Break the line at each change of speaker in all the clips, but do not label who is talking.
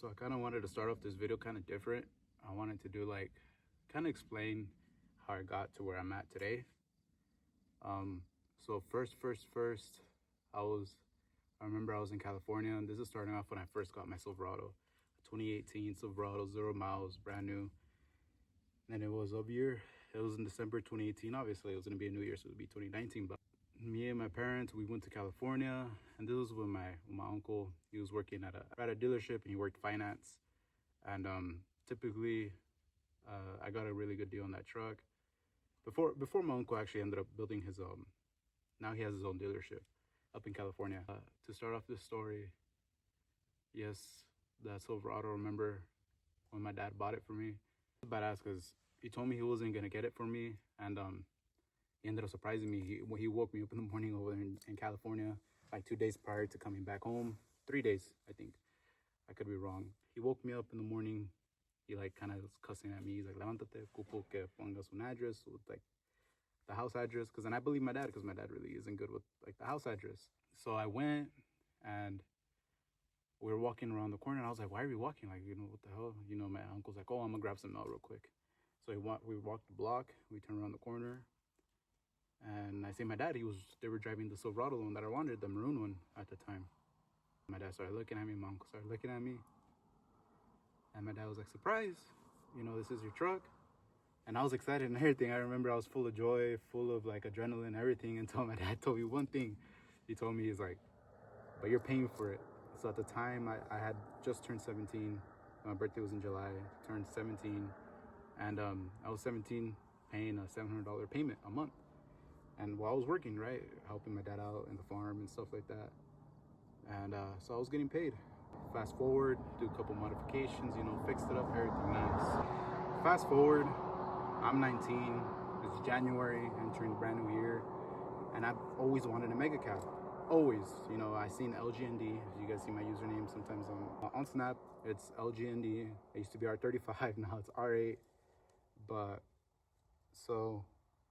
So I kind of wanted to start off this video kind of different. I wanted to do like kind of explain how I got to where I'm at today. Um, so first, I was I remember I was in California, and this is starting off when I first got my Silverado, 2018 Silverado, 0 miles, brand new. And it was of year. It was in December 2018. Obviously, it was gonna be a new year, so it would be 2019. But me and my parents, we went to California, and this was with my uncle. He was working at a dealership, and he worked finance. And typically, I got a really good deal on that truck. Before my uncle actually ended up building his now he has his own dealership up in California. To start off this story, yes, that Silverado. Remember when my dad bought it for me? It was badass because he told me he wasn't gonna get it for me, and he ended up surprising me. He woke me up in the morning over there in California, like 2 days prior to coming back home. 3 days, I think. I could be wrong. He woke me up in the morning. He like kind of was cussing at me. He's like, "Levántate, ocupo que pongas un address with like the house address," because then I believe my dad, because my dad really isn't good with like the house address. So I went, and we were walking around the corner, and I was like, "Why are we walking? Like, what the hell?" My uncle's like, "Oh, I'm gonna grab some milk real quick." So we walked the block. We turned around the corner, and I see my dad. They were driving the Silverado, the one that I wanted, the maroon one at the time. My dad started looking at me. My uncle started looking at me, and my dad was like, "Surprise! This is your truck." And I was excited and everything. I remember I was full of joy, full of like adrenaline, everything, until my dad told me one thing. He told me, he's like, "But you're paying for it." So at the time, I had just turned 17. My birthday was in July. Turned 17, and I was 17, paying a $700 payment a month. And while I was working, right, helping my dad out in the farm and stuff like that, and so I was getting paid. Fast forward, do a couple modifications, fixed it up, everything nice. Fast forward, I'm 19. It's January, entering the brand new year, and I've always wanted a mega cab. Always, I seen LGND. You guys see my username sometimes on Snap. It's LGND. It used to be R35. Now it's R8. But so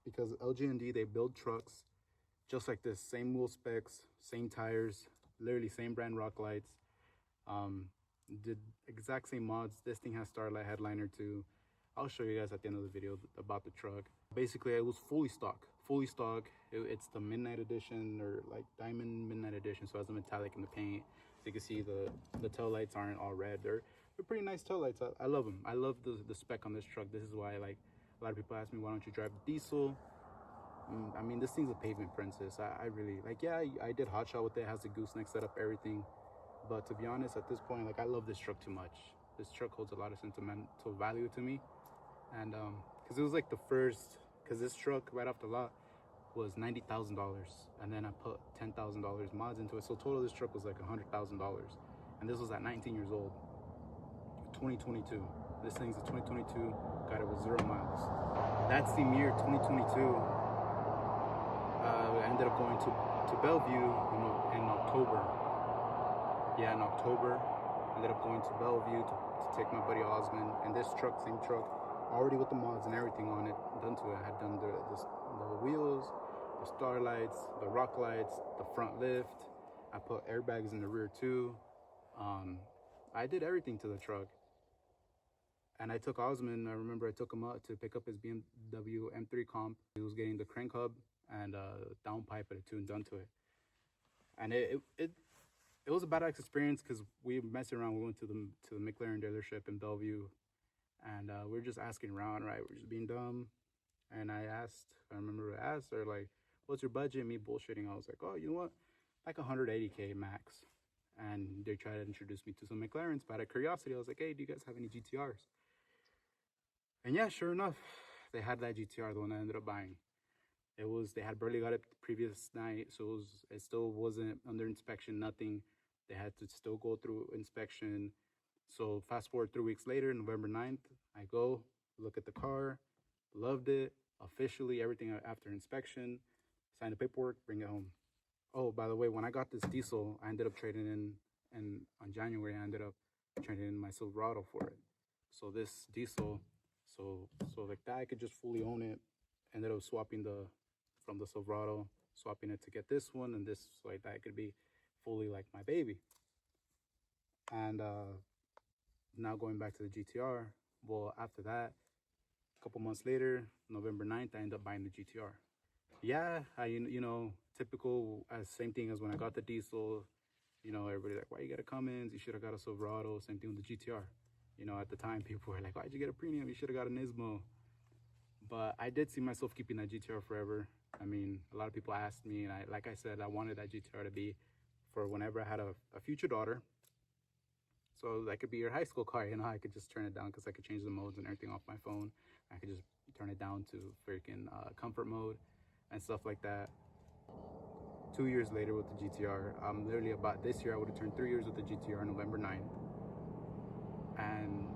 because LGND, they build trucks just like this, same wheel specs, same tires, literally same brand rock lights. Did exact same mods. This thing has Starlight headliner too. I'll show you guys at the end of the video about the truck. Basically, it was fully stock. It's the midnight edition, or like diamond midnight edition, so it has the metallic in the paint. So you can see the tail lights aren't all red. They're pretty nice tail lights. I love them. I love the spec on this truck. This is why, like, a lot of people ask me, why don't you drive diesel? I mean, this thing's a pavement princess. I really like. Yeah, I did hot shot with it. It has the gooseneck setup, everything. But to be honest, at this point, like, I love this truck too much. This truck holds a lot of sentimental value to me, and because it was like the first. Because this truck right off the lot was $90,000, and then I put $10,000 mods into it. So total, this truck was like $100,000, and this was at 19 years old. 2022. This thing's a 2022. Got it with 0 miles. That same year, 2022. I ended up going to Bellevue in October. Yeah, in October, I ended up going to Bellevue to take my buddy Osmond, and this truck, same truck, already with the mods and everything on it done to it. I had done the wheels, the starlights, the rock lights, the front lift. I put airbags in the rear too. I did everything to the truck. And I took Osmond. I remember I took him out to pick up his BMW M3 Comp. He was getting the crank hub and downpipe and a tune done to it. And it was a badass experience because we messed around. We went to the McLaren dealership in Bellevue, and we were just asking around, right? We're just being dumb. And I remember I asked her, like, "What's your budget?" Me bullshitting. I was like, "Oh, you know what? Like 180K max." And they tried to introduce me to some McLarens, but out of curiosity, I was like, "Hey, do you guys have any GTRs?" And yeah, sure enough, they had that GTR, the one I ended up buying. They had barely got it the previous night, so it still wasn't under inspection, nothing. They had to still go through inspection. So fast forward 3 weeks later, November 9th, I go look at the car, loved it, officially, everything after inspection, signed the paperwork, bring it home. Oh, by the way, when I got this diesel, I ended up trading in, and on January, I ended up trading in my Silverado for it. So this diesel, so like that, I could just fully own it. Ended up swapping from the Silverado, swapping it to get this one, and this, so like that could be fully like my baby. And now going back to the GTR. Well, after that, a couple months later, November 9th, I ended up buying the GTR. Yeah, typical, as same thing as when I got the diesel. Everybody like, why you got a Cummins? You should have got a Silverado. Same thing with the GTR. At the time, people were like, why'd you get a premium? You should have got a Nismo. But I did see myself keeping that GTR forever. I mean, a lot of people asked me, and like I said, I wanted that GTR to be for whenever I had a future daughter. So that could be your high school car. I could just turn it down because I could change the modes and everything off my phone. I could just turn it down to freaking comfort mode and stuff like that. 2 years later with the GTR, literally about this year, I would have turned 3 years with the GTR, November 9th. And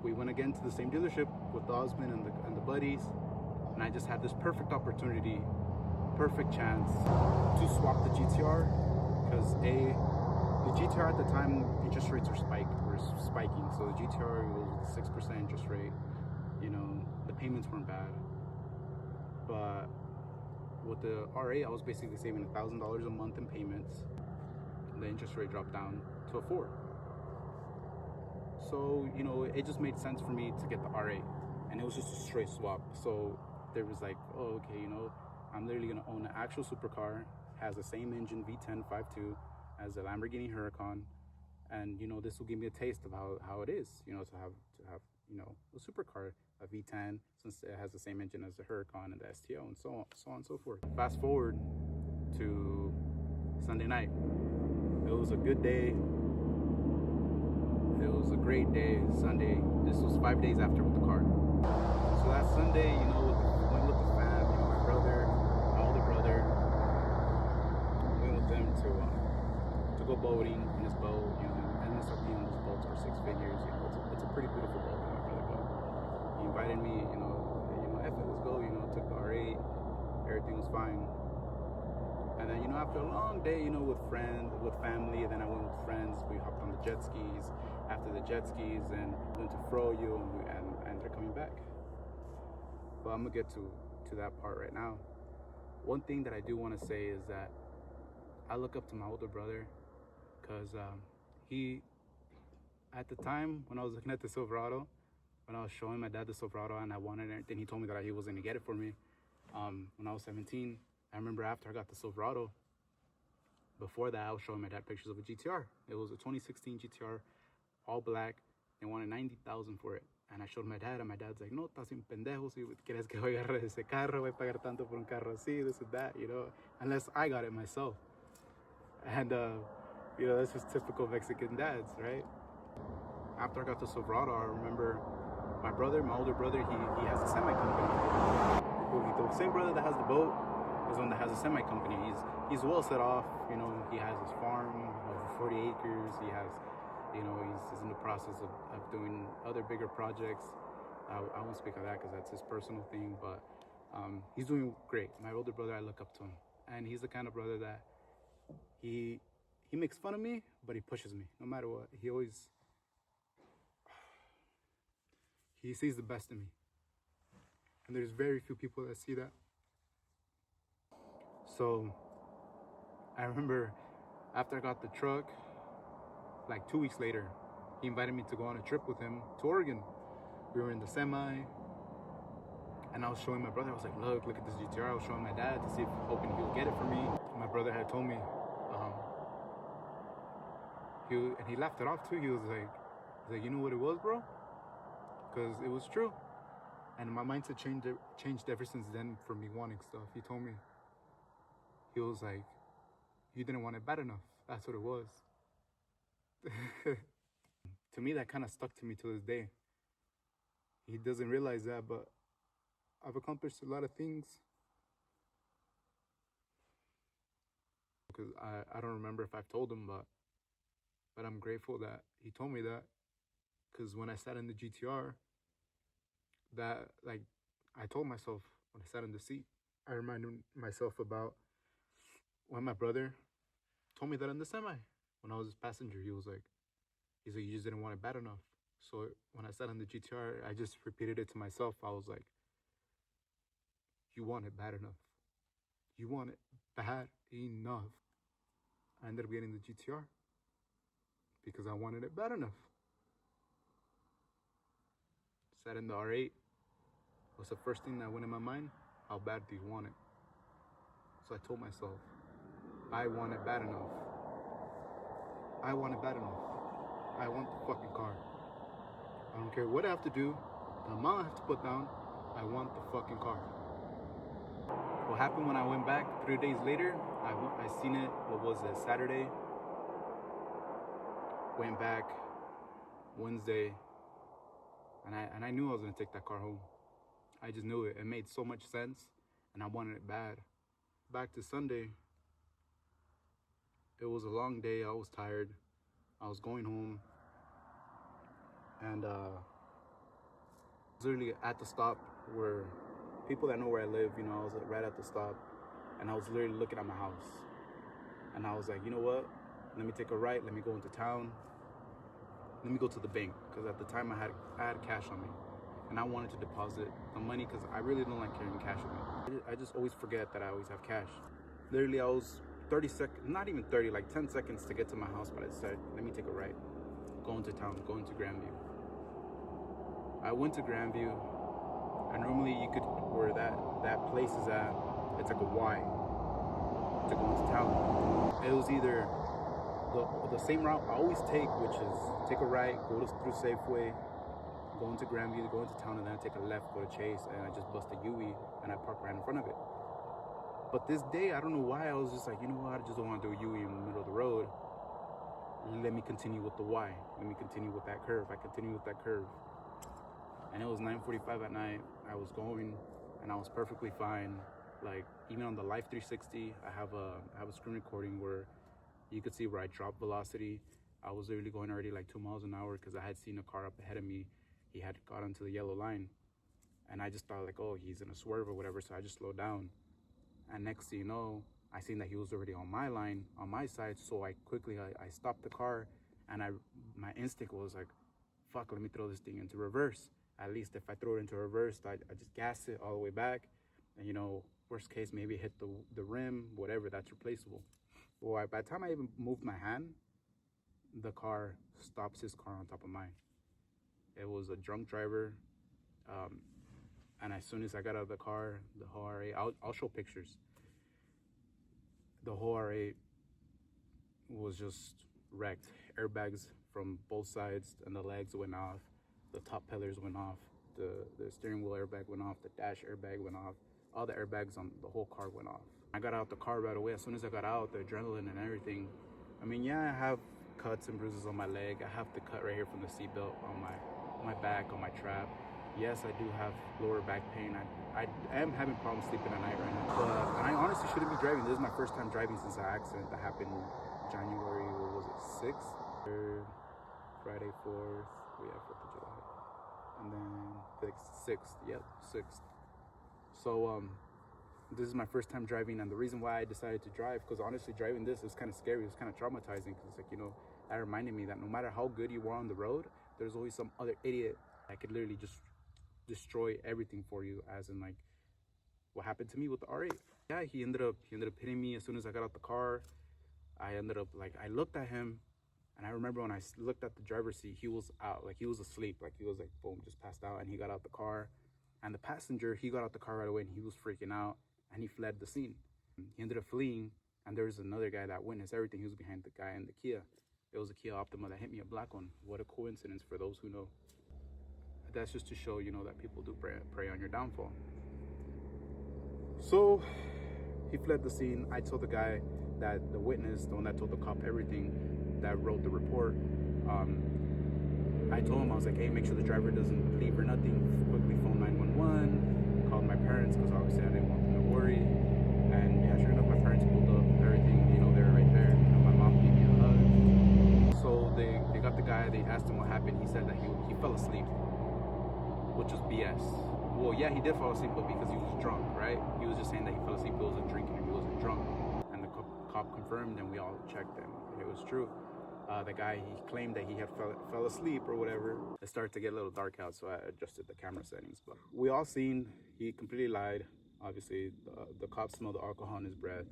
we went again to the same dealership with Osman and the buddies. And I just had this perfect opportunity, perfect chance to swap the GTR. Because the GTR at the time, interest rates were spiking. So the GTR was with a 6% interest rate. The payments weren't bad. But with the RA, I was basically saving $1,000 a month in payments. The interest rate dropped down to a 4. So, it just made sense for me to get the RA. And it was just a straight swap. So there was like, oh, okay, I'm literally going to own an actual supercar. Has the same engine, V10 5.2, as a Lamborghini Huracan. And, this will give me a taste of how it is, to have a supercar, a V10, since it has the same engine as the Huracan and the STO and so on and so forth. Fast forward to Sunday night. It was a good day. It was a great day, Sunday. This was 5 days after with the car. So that Sunday, went with the fam, my brother, my older brother. Went with them to go boating in his boat, and MSRP on those boats for 6 figures. It's a pretty beautiful boat that my brother bought. He invited me, F it, let's go, took the R8, everything was fine. And then, after a long day, with family, and then I went with friends, we hopped on the jet skis. After the jet skis, and went to Froyo, and they're coming back. But I'm gonna get to that part right now. One thing that I do want to say is that I look up to my older brother, because he, at the time when I was looking at the Silverado, when I was showing my dad the Silverado and I wanted it, then he told me that he was gonna get it for me. When I was 17, I remember after I got the Silverado, before that I was showing my dad pictures of a GTR. It was a 2016 GTR, all black. They wanted $90,000 for it. And I showed my dad, and my dad's like, no, estás un pendejo, si quieres que voy a agarrar ese carro, voy a pagar tanto por un carro así, this and that, unless I got it myself. And, that's just typical Mexican dads, right? After I got the Silverado, I remember my older brother, he has a semi company. The same brother that has the boat is one that has a semi company. He's well set off, he has his farm, over 40 acres, he has, he's in the process of doing other bigger projects. I won't speak of that because that's his personal thing, but he's doing great. My older brother, I look up to him, and he's the kind of brother that he makes fun of me, but he pushes me no matter what. He sees the best in me, and there's very few people that see that. So I remember after I got the truck, like 2 weeks later, he invited me to go on a trip with him to Oregon. We were in the semi, and I was showing my brother. I was like, look at this GTR. I was showing my dad to see if, hoping he would get it for me. My brother had told me, and he laughed it off too. He was like, you know what it was, bro? Because it was true. And my mindset changed ever since then for me wanting stuff. He told me, he was like, you didn't want it bad enough. That's what it was. To me, that kind of stuck to me to this day. He doesn't realize that, but I've accomplished a lot of things. Because I don't remember if I've told him, but I'm grateful that he told me that. Because when I sat in the GTR, that, like, I told myself when I sat in the seat, I reminded myself about when my brother told me that in the semi. When I was his passenger, he's like, you just didn't want it bad enough. So when I sat in the GTR, I just repeated it to myself. I was like, you want it bad enough. You want it bad enough. I ended up getting the GTR because I wanted it bad enough. Sat in the R8. What's the first thing that went in my mind? How bad do you want it? So I told myself, I want it bad enough. I want it bad enough. I want the fucking car. I don't care what I have to do, the amount I have to put down, I want the fucking car. What happened when I went back 3 days later, I seen it, what was it, Saturday? Went back Wednesday, and I knew I was gonna take that car home. I just knew it. It made so much sense, and I wanted it bad. Back to Sunday, it was a long day. I was tired. I was going home, and I was literally at the stop where people that know where I live, you know, I was right at the stop, and I was literally looking at my house, and I was like, you know what? Let me take a right. Let me go into town. Let me go to the bank, because at the time I had cash on me, and I wanted to deposit the money because I really don't like carrying cash with me. I just always forget that I always have cash. Literally, I was 30 seconds, not even 30, like 10 seconds to get to my house, but I decided, let me take a right. Going to town, going to Grandview. I went to Grandview, and normally you could, where that place is at, it's like a Y to go into town. It was either the same route I always take, which is take a right, go through Safeway, go into Grandview, go into town, and then I take a left, go to Chase, and I just bust a UE, and I park right in front of it. But this day, I don't know why, I was just like, you know what, I just don't want to do a UE in the middle of the road. Let me continue with the Y. Let me continue with that curve. I continue with that curve. And it was 9:45 at night. I was going, and I was perfectly fine. Like, even on the Life 360, I have a screen recording where you could see where I dropped velocity. I was literally going already like 2 miles an hour because I had seen a car up ahead of me. He had got onto the yellow line. And I just thought like, oh, he's in a swerve or whatever. So I just slowed down. And next thing you know, I seen that he was already on my line, on my side. So I quickly, I stopped the car, and my instinct was like, fuck, let me throw this thing into reverse. At least if I throw it into reverse, I just gas it all the way back. And, you know, worst case, maybe hit the rim, whatever, that's replaceable. Well, by the time I even moved my hand, the car stops his car on top of mine. It was a drunk driver. And as soon as I got out of the car, the whole R8, I'll show pictures. The whole R8 was just wrecked. Airbags from both sides, and the legs went off. The top pillars went off. The steering wheel airbag went off. The dash airbag went off. All the airbags on the whole car went off. I got out the car right away. As soon as I got out, the adrenaline and everything. I mean, yeah, I have cuts and bruises on my leg. I have the cut right here from the seatbelt on my back, on my trap. Yes, I do have lower back pain. I am having problems sleeping at night right now. But I honestly shouldn't be driving. This is my first time driving since the accident that happened January, what was it, 6th? Friday 4th, we have 4th of July. And then 6th, yep, 6th. So this is my first time driving, and the reason why I decided to drive, because honestly driving this is kind of scary. It's kind of traumatizing, because it's like, you know, that reminded me that no matter how good you are on the road, there's always some other idiot that could literally just destroy everything for you, as in like what happened to me with the R8. Yeah, he ended up hitting me as soon as I got out the car. I ended up, like, I looked at him, and I remember when I looked at the driver's seat, he was out, like he was asleep, like he was like, boom, just passed out. And he got out the car, and the passenger, he got out the car right away, and he was freaking out, and he fled the scene. He ended up fleeing, and there was another guy that witnessed everything. He was behind the guy in the Kia. It was a Kia Optima that hit me, a black one. What a coincidence, for those who know. That's just to show, you know, that people do prey on your downfall. So he fled the scene. I told the guy, that the witness, the one that told the cop everything, that wrote the report, I told him, I was like, hey, make sure the driver doesn't leave or nothing. Quickly phone 911, called my parents, because obviously I didn't want them to worry. And yeah, sure enough, my parents pulled up, everything, you know, they're right there. You know, my mom gave me a hug. So they got the guy, they asked him what happened. He said that he fell asleep, which was BS. Well, yeah, he did fall asleep, but because he was drunk, right? He was just saying that he fell asleep, he wasn't drinking, and he wasn't drunk. And the cop confirmed, and we all checked, and it was true. The guy, he claimed that he had fell asleep or whatever. It started to get a little dark out, so I adjusted the camera settings. But we all seen, he completely lied. Obviously, the cops smelled the alcohol in his breath.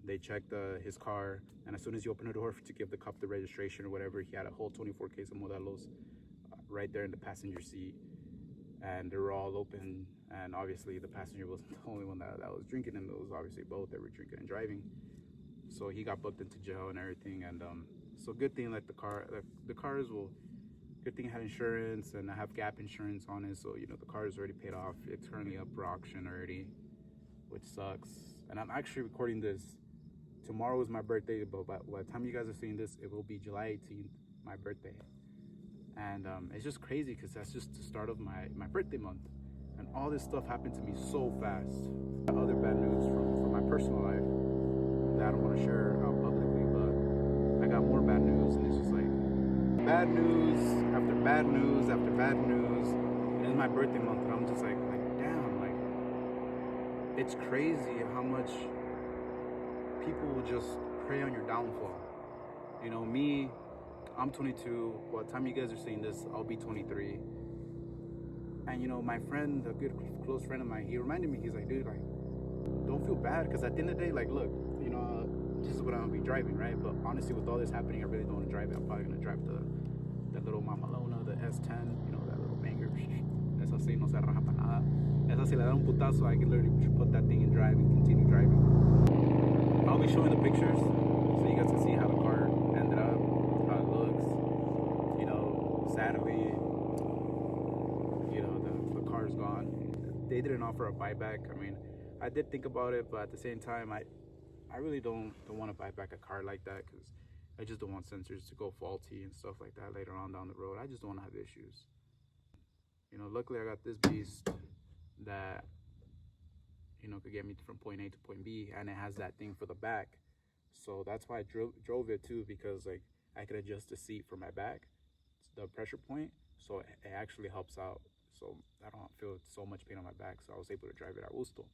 They checked his car, and as soon as you open the door to give the cop the registration or whatever, he had a whole 24 case of Modelos right there in the passenger seat, and they were all open. And obviously, the passenger wasn't the only one that was drinking, and it was obviously both that were drinking and driving. So he got booked into jail and everything. And so good thing like the cars will. Good thing I had insurance, and I have gap insurance on it, so the car is already paid off. It's currently up for auction already, which sucks. And I'm actually recording this. Tomorrow is my birthday, but by the time you guys are seeing this, it will be July 18th, my birthday. And it's just crazy because that's just the start of my birthday month, and all this stuff happened to me so fast. Other bad news from my personal life that I don't want to share out publicly, but I got more bad news, and it's just like bad news after bad news after bad news. And it's my birthday month, and I'm just like damn, like it's crazy how much people will just prey on your downfall. Me, I'm 22. By the time you guys are seeing this, I'll be 23. And my friend, a good close friend of mine, he reminded me, he's like, dude, like, don't feel bad, because at the end of the day, like, look, this is what I'm gonna be driving, right? But honestly, with all this happening, I really don't want to drive it. I'm probably gonna drive the little Mamalona, the S10, that little banger. Esa sí no se raja para nada. Esa si le da un putazo, I can literally put that thing in drive and continue driving. I'll be showing the pictures so you guys can see how the car ended up, how it looks. Sadly, the car's gone. They didn't offer a buyback. I mean, I did think about it, but at the same time, I really don't want to buy back a car like that, because I just don't want sensors to go faulty and stuff like that later on down the road. I just don't want to have issues. Luckily I got this beast that could get me from point A to point B, and it has that thing for the back. So that's why I drove it too, because like I could adjust the seat for my back, the pressure point, so it actually helps out. So I don't feel so much pain on my back, so I was able to drive it at gusto.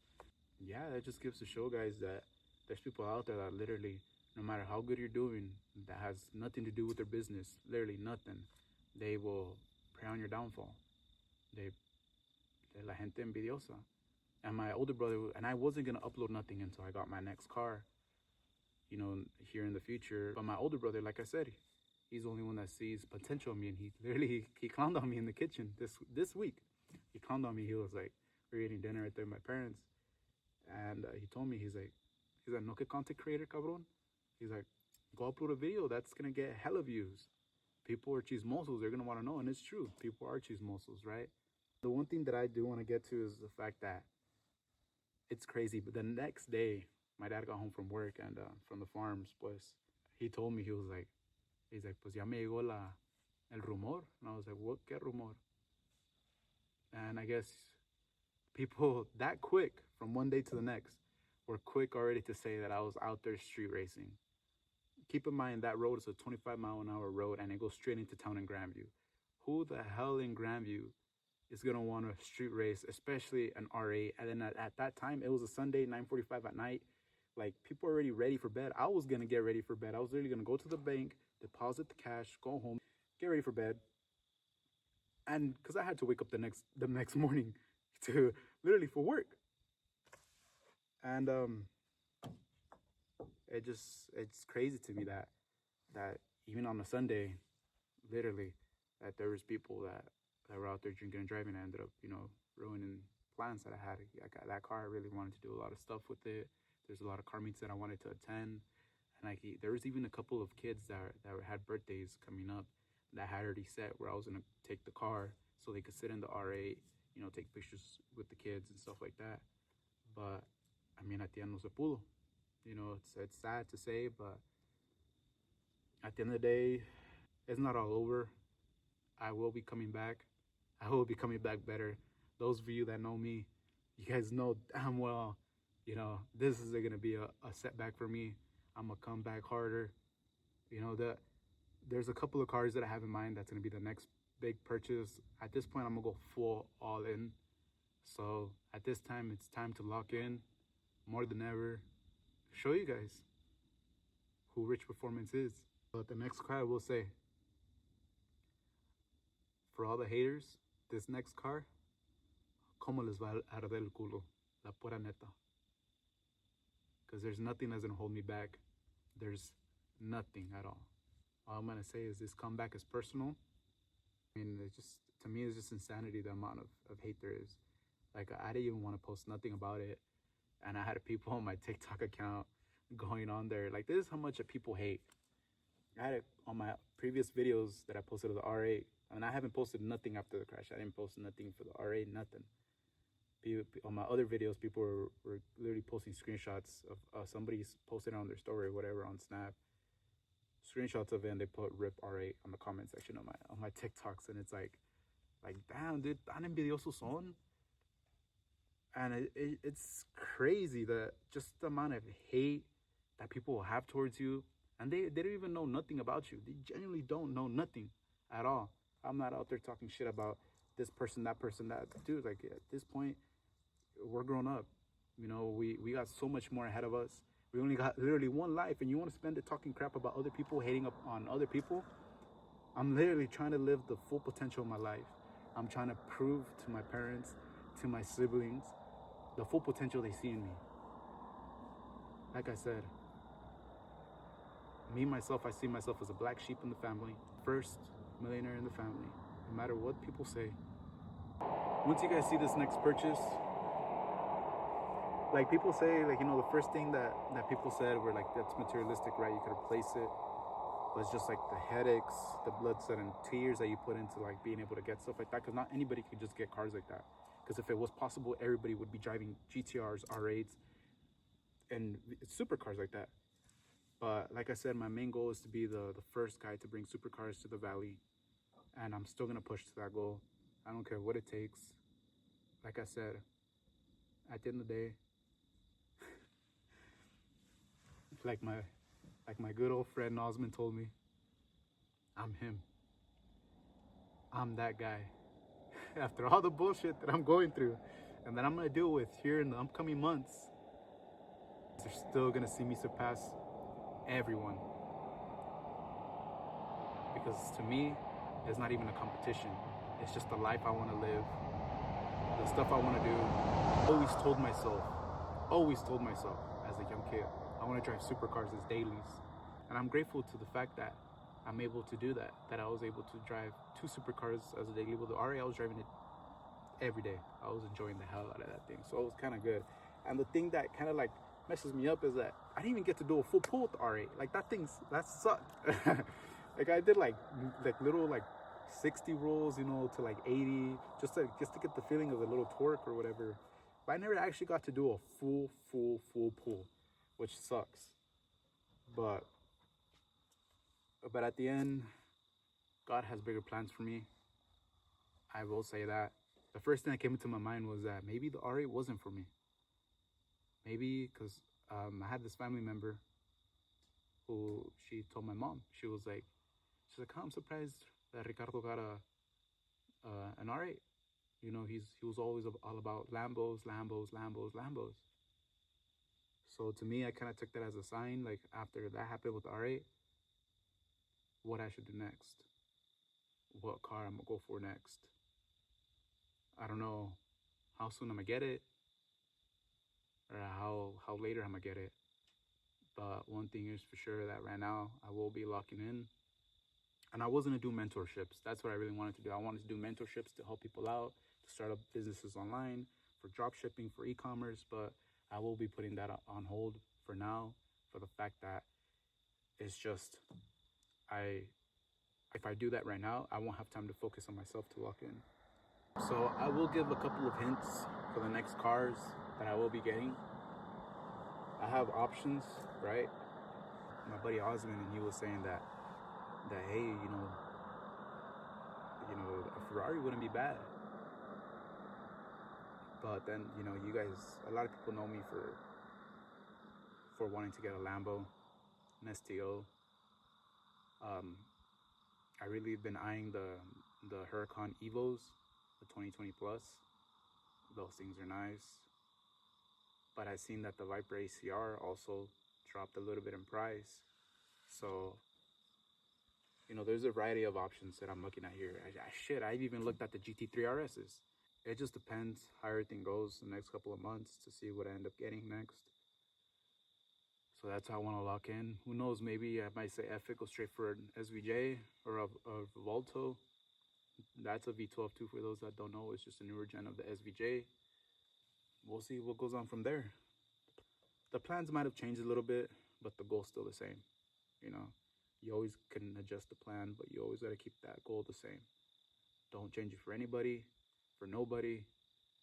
Yeah, that just gives to show, guys, that there's people out there that literally, no matter how good you're doing, that has nothing to do with their business, literally nothing, they will prey on your downfall. They la gente envidiosa. And my older brother, and I wasn't gonna upload nothing until I got my next car, here in the future. But my older brother, like I said, he's the only one that sees potential in me, and he literally he clowned on me in the kitchen this week. He clowned on me. He was like, we're eating dinner right there with my parents, and he told me, he's like, no que content creator, cabron. He's like, go upload a video that's gonna get hella views. People are chismosos. They're gonna want to know, and it's true. People are chismosos, right? The one thing that I do want to get to is the fact that it's crazy. But the next day, my dad got home from work and from the farms, pues, he told me, he's like, pues ya me llegó el rumor. And I was like, what, qué rumor? And I guess people that quick, from one day to the next, were quick already to say that I was out there street racing. Keep in mind, that road is a 25-mile-an-hour road, and it goes straight into town in Grandview. Who the hell in Grandview is gonna want to street race, especially an R8? And then at that time, it was a Sunday, 9:45 at night. Like, people are already ready for bed. I was gonna get ready for bed. I was literally gonna go to the bank, deposit the cash, go home, get ready for bed. And because I had to wake up the next morning to literally for work. And it's crazy to me that even on a Sunday, literally, that there was people that were out there drinking and driving. I ended up, ruining plans that I had. I got that car. I really wanted to do a lot of stuff with it. There's a lot of car meets that I wanted to attend, and there was even a couple of kids that had birthdays coming up that had already set where I was gonna take the car so they could sit in the R8, take pictures with the kids and stuff like that. But I mean, at the end, no se pudo. It's sad to say, but at the end of the day, it's not all over. I will be coming back. I will be coming back better. Those of you that know me, you guys know damn well, this is going to be a setback for me. I'm going to come back harder. There's a couple of cars that I have in mind that's going to be the next big purchase. At this point, I'm going to go full all in. So at this time, it's time to lock in more than ever. Show you guys who Rich Performance is. But the next car, I will say, for all the haters, this next car, como les va a arder el culo, la pura neta. Because there's nothing that's going to hold me back. There's nothing at all. All I'm going to say is this comeback is personal. I mean, it's just, to me, it's just insanity the amount of hate there is. Like, I didn't even want to post nothing about it. And I had people on my TikTok account going on there. Like, this is how much people hate. I had it on my previous videos that I posted of the R8. And I haven't posted nothing after the crash. I didn't post nothing for the R8, nothing. On my other videos, people were literally posting screenshots of somebody's posted on their story or whatever on Snap, screenshots of it, and they put "RIP R8" on the comment section on my TikToks, and it's like damn, dude, tan envidioso son. And it's crazy that just the amount of hate that people will have towards you, and they don't even know nothing about you. They genuinely don't know nothing at all. I'm not out there talking shit about this person, that person, that dude. Like, at this point, we're grown up. You know, we got so much more ahead of us. We only got literally one life, and you want to spend it talking crap about other people, hating up on other people. I'm literally trying to live the full potential of my life. I'm trying to prove to my parents, to my siblings, the full potential they see in me. Like I said, me, myself, I see myself as a black sheep in the family, first millionaire in the family, no matter what people say. Once you guys see this next purchase, like people say, like, you know, the first thing that people said were like, that's materialistic, right? You could replace it. But it's just like the headaches, the blood, sweat, and tears that you put into like being able to get stuff like that. Because not anybody could just get cars like that. Because if it was possible, everybody would be driving GTRs, R8s, and supercars like that. But like I said, my main goal is to be the first guy to bring supercars to the valley. And I'm still going to push to that goal. I don't care what it takes. Like I said, at the end of the day, like my good old friend Osman told me, I'm him. I'm that guy. After all the bullshit that I'm going through and that I'm going to deal with here in the upcoming months, they're still going to see me surpass everyone. Because to me, it's not even a competition. It's just the life I want to live, the stuff I want to do. Always told myself as a young kid, I want to drive supercars as dailies. And I'm grateful to the fact that I'm able to do that, that I was able to drive 2 supercars as a daily. With the R8, I was driving it every day. I was enjoying the hell out of that thing. So it was kind of good. And the thing that kind of like messes me up is that I didn't even get to do a full pull with the R8. Like, that sucked. Like, I did like little like 60 rolls, you know, to like 80, just to get the feeling of the little torque or whatever. But I never actually got to do a full pull, which sucks. But at the end, God has bigger plans for me. I will say that. The first thing that came into my mind was that maybe the R8 wasn't for me. Maybe because I had this family member who, she told my mom, she's like, oh, I'm surprised that Ricardo got an R8. You know, he was always all about Lambos. So to me, I kind of took that as a sign, like, after that happened with the R8, what I should do next, what car I'm gonna go for next. I don't know how soon I'm gonna get it, or how later I'm gonna get it. But one thing is for sure, that right now I will be locking in. And I was gonna do mentorships. That's what I really wanted to do. I wanted to do mentorships to help people out, to start up businesses online, for drop shipping, for e-commerce. But I will be putting that on hold for now, for the fact that it's just, if I do that right now, I won't have time to focus on myself to lock in. So I will give a couple of hints for the next cars that I will be getting. I have options, right? My buddy Osman, and he was saying that hey, you know, a Ferrari wouldn't be bad. But then, you know, you guys, a lot of people know me for wanting to get a Lambo, an STO. I really been eyeing the Huracan Evos, the 2020 Plus. Those things are nice. But I seen that the Viper ACR also dropped a little bit in price. So, you know, there's a variety of options that I'm looking at here. I've even looked at the GT3 RSs. It just depends how everything goes the next couple of months to see what I end up getting next. So that's how I want to lock in. Who knows, maybe I might say F it, go straight for an SVJ or a Volto. That's a V12 too, for those that don't know. It's just a newer gen of the SVJ. We'll see what goes on from there. The plans might have changed a little bit, but the goal's still the same. You know, you always can adjust the plan, but you always got to keep that goal the same. Don't change it for anybody, for nobody.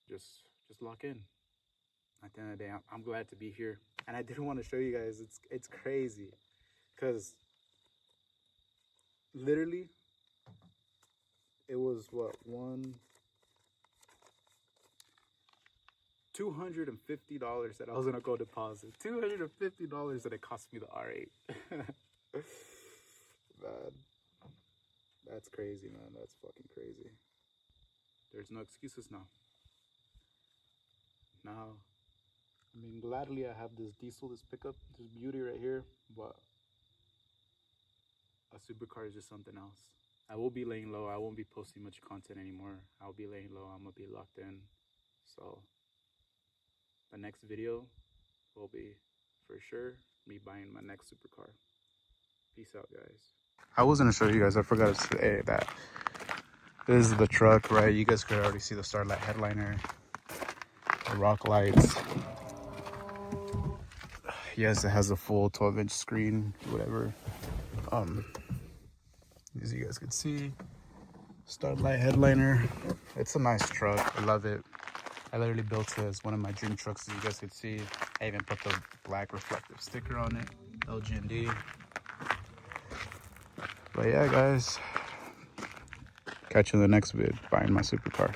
Just lock in. At the end of the day, I'm glad to be here, and I didn't want to show you guys. It's crazy, because literally, it was what, $250 that I was gonna go deposit. $250 that it cost me the R8. Man, that's crazy, man. That's fucking crazy. There's no excuses now. Now, I mean, gladly I have this diesel, this pickup, this beauty right here, but a supercar is just something else. I will be laying low. I won't be posting much content anymore. I'll be laying low. I'm gonna be locked in. So the next video will be for sure me buying my next supercar. Peace out, guys. I was gonna show you guys, I forgot to say that this is the truck, right? You guys could already see the Starlight headliner, the rock lights. Yes, it has a full 12-inch screen, whatever. As you guys can see, Starlight headliner. It's a nice truck. I love it. I literally built it as one of my dream trucks, as you guys can see. I even put the black reflective sticker on it, LG&D. But yeah, guys, catch you in the next vid, buying my supercar.